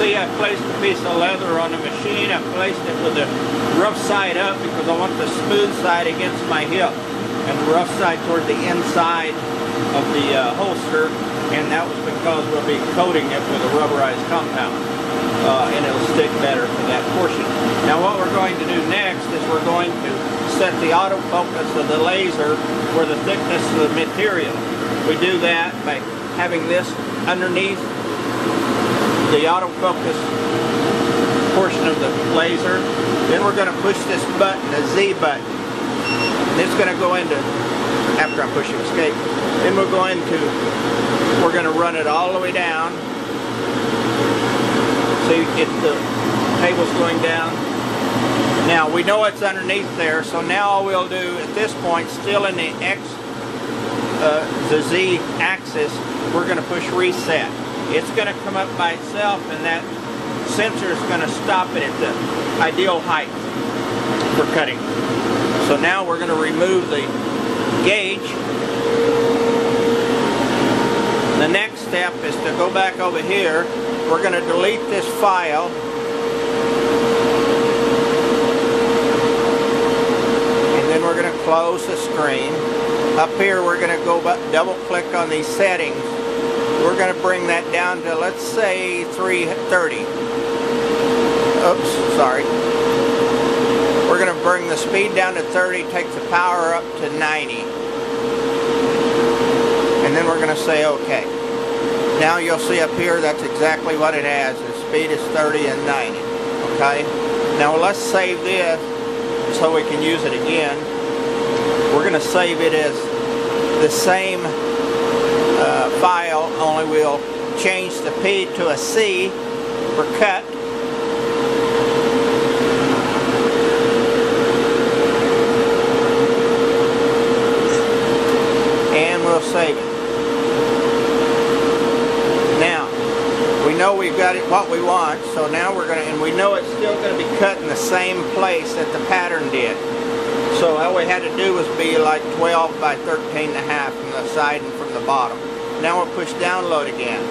see I placed a piece of leather on the machine. I placed it with the rough side up because I want the smooth side against my hip and the rough side toward the inside of the holster, and that was because we'll be coating it with a rubberized compound, and it'll stick better for that portion. Now what we're going to do next is we're going to set the autofocus of the laser for the thickness of the material. We do that by having this underneath the autofocus portion of the laser. Then we're going to push this button, the Z button. It's going to go into, after I'm pushing escape, then we're going to run it all the way down. So you get the cable's going down. Now we know it's underneath there, so now all we'll do at this point, still in the the Z axis, we're going to push reset. It's going to come up by itself, and that sensor is going to stop it at the ideal height for cutting. So now we're going to remove the gauge. The next step is to go back over here. We're going to delete this file. And then we're going to close the screen. Up here we're going to go double click on these settings. We're going to bring that down to, let's say, 330. Oops, sorry. We're going to bring the speed down to 30, take the power up to 90. And then we're going to say OK. Now you'll see up here that's exactly what it has. The speed is 30 and 90. Okay? Now let's save this so we can use it again. We're going to save it as the same file, only we'll change the P to a C for cut. And we'll save it. Now, we know we've got it what we want, so now we're going to, and we know it's still going to be cut in the same place that the pattern did. So all we had to do was be like 12 by 13.5 from the side and from the bottom. Now we'll push download again.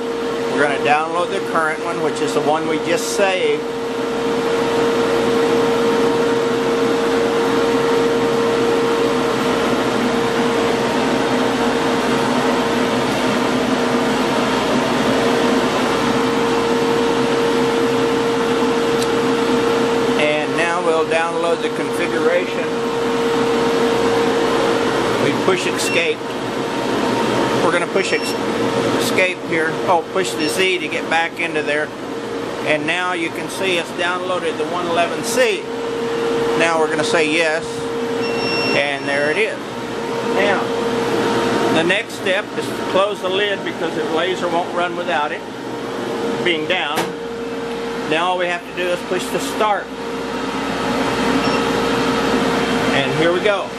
We're going to download the current one, which is the one we just saved. And now we'll download the configuration. We push escape. We're going to push escape here. Oh, push the Z to get back into there. And now you can see it's downloaded the 111C. Now we're going to say yes. And there it is. Now, the next step is to close the lid because the laser won't run without it being down. Now all we have to do is push the start. And here we go.